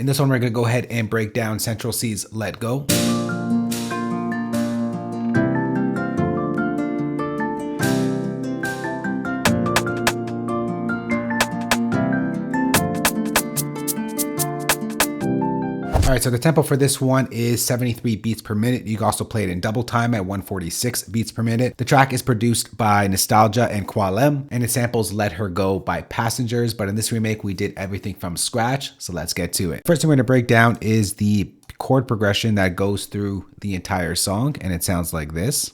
In this one, we're going to go ahead and break down Central Cee's Let Go. All right, so the tempo for this one is 73 beats per minute. You can also play it in double time at 146 beats per minute. The track is produced by Nastylgia KwolleM, and it samples Let Her Go by Passengers, but in this remake, we did everything from scratch, so let's get to it. First thing we're gonna break down is the chord progression that goes through the entire song, and it sounds like this.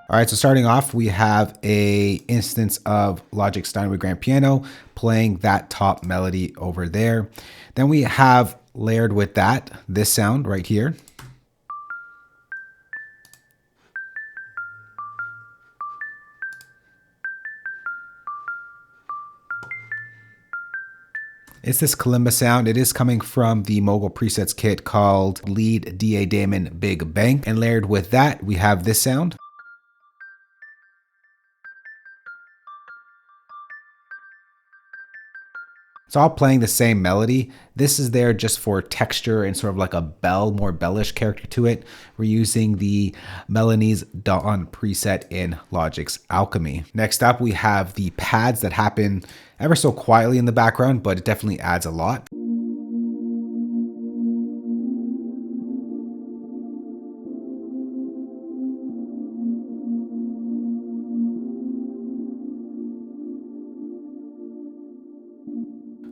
All right, so starting off, we have a instance of Logic Steinway grand piano playing that top melody over there. Then we have layered with that, this sound right here. It's this kalimba sound. It is coming from the Mogul presets kit called Lead D.A. Damon Big Bang. And layered with that, we have this sound. It's all playing the same melody. This is there just for texture and sort of like a bell, more bellish character to it. We're using the Melanie's Dawn preset in Logic's Alchemy. Next up, we have the pads that happen ever so quietly in the background, but it definitely adds a lot.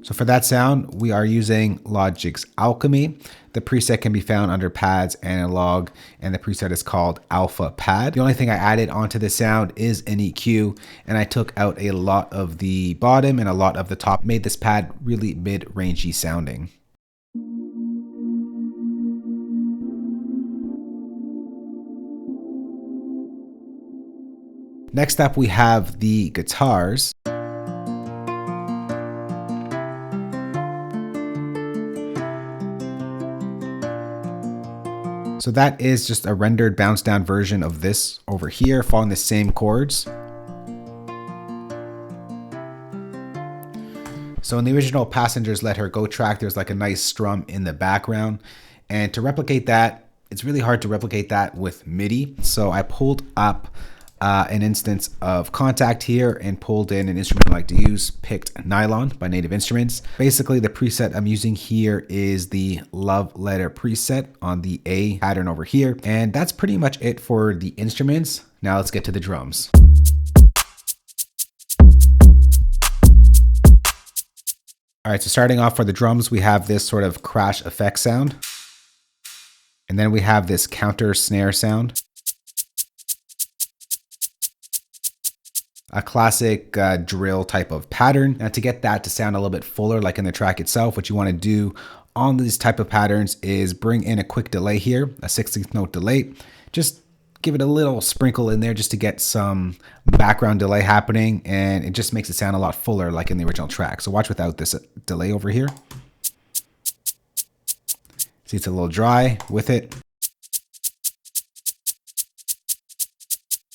So for that sound, we are using Logic's Alchemy. The preset can be found under Pads, Analog, and the preset is called Alpha Pad. The only thing I added onto the sound is an EQ, and I took out a lot of the bottom and a lot of the top, made this pad really mid-rangey sounding. Next up, we have the guitars. So that is just a rendered bounce down version of this over here, following the same chords. So in the original Passengers Let Her Go track, there's like a nice strum in the background. And to replicate that, it's really hard to replicate that with MIDI. So I pulled up an instance of Contact here and pulled in an instrument I like to use, picked Nylon by Native Instruments. Basically, the preset I'm using here is the Love Letter preset on the A pattern over here. And that's pretty much it for the instruments. Now let's get to the drums. All right, so starting off for the drums, we have this sort of crash effect sound. And then we have this counter snare sound. A classic drill type of pattern. Now to get that to sound a little bit fuller, like in the track itself, what you want to do on these type of patterns is bring in a quick delay here, a 16th note delay. Just give it a little sprinkle in there just to get some background delay happening, and it just makes it sound a lot fuller like in the original track. So watch without this delay over here. See, it's a little dry with it.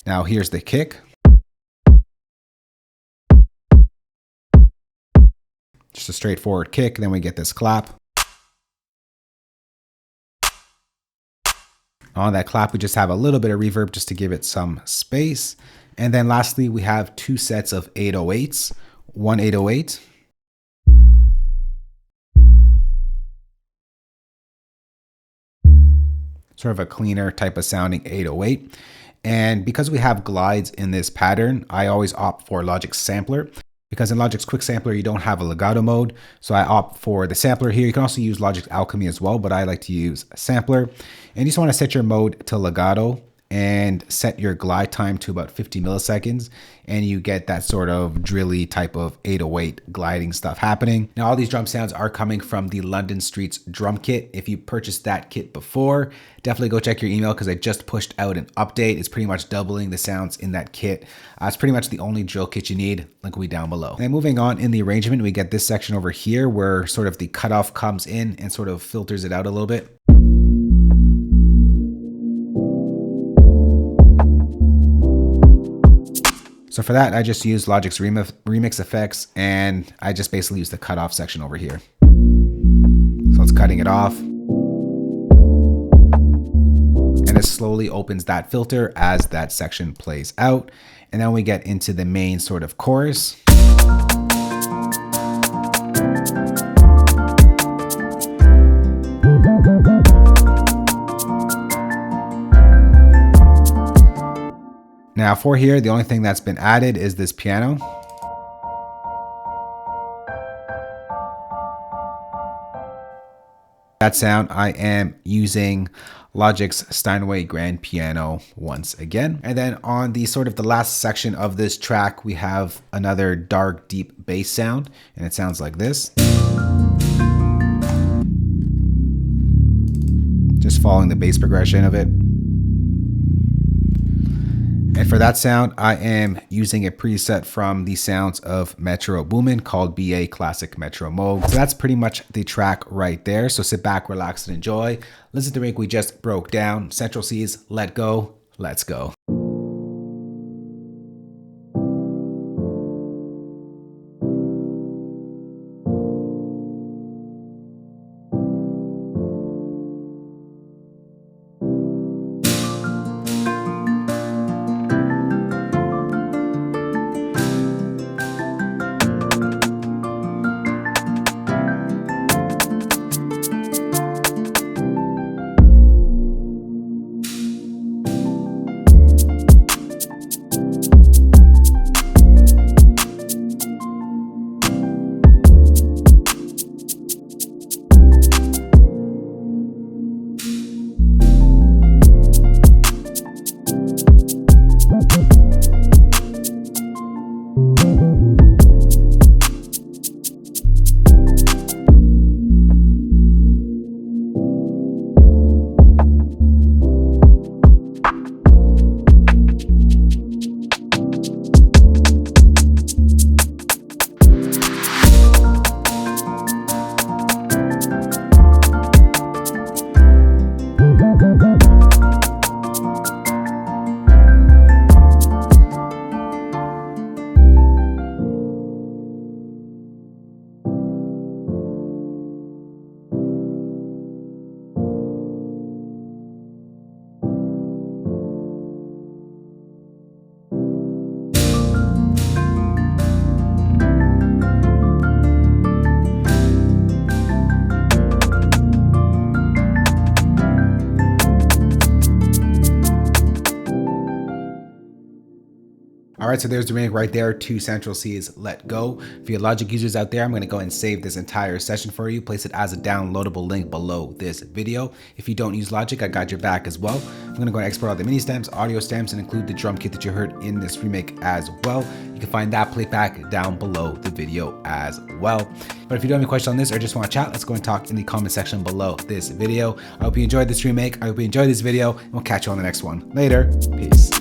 Now here's the kick. Just a straightforward kick, then we get this clap. On that clap, we just have a little bit of reverb just to give it some space. And then lastly, we have two sets of 808s, one 808 sort of a cleaner type of sounding 808. And because we have glides in this pattern, I always opt for Logic's sampler, because in Logic's quick sampler, you don't have a legato mode. So I opt for the sampler here. You can also use Logic's Alchemy as well, but I like to use a sampler. And you just want to set your mode to legato and set your glide time to about 50 milliseconds. And you get that sort of drilly type of 808 gliding stuff happening. Now, all these drum sounds are coming from the London Streets drum kit. If you purchased that kit before, definitely go check your email because I just pushed out an update. It's pretty much doubling the sounds in that kit. It's pretty much the only drill kit you need. Link will be down below. And moving on in the arrangement, we get this section over here where sort of the cutoff comes in and sort of filters it out a little bit. So for that, I just use Logic's remix effects, and I just basically use the cutoff section over here. So it's cutting it off. And it slowly opens that filter as that section plays out. And then we get into the main sort of chorus. Now for here, the only thing that's been added is this piano. That sound, I am using Logic's Steinway grand piano once again. And then on the sort of the last section of this track, we have another dark, deep bass sound, and it sounds like this. Just following the bass progression of it. And for that sound, I am using a preset from the sounds of Metro Boomin called BA Classic Metro Mode. So that's pretty much the track right there. So sit back, relax, and enjoy. Listen to the rig we just broke down. Central Cee's Let Go. Let's go. All right, so there's the link right there to Central Cee's Let Go. For your Logic users out there, I'm going to go ahead and save this entire session for you, place it as a downloadable link below this video. If you don't use Logic, I got your back as well. I'm going to go and export all the mini stems, audio stems, and include the drum kit that you heard in this remake as well. You can find that playback down below the video as well. But if you do have any questions on this or just want to chat, let's go and talk in the comment section below this video. I hope you enjoyed this remake. I hope you enjoyed this video, and we'll catch you on the next one. Later. Peace.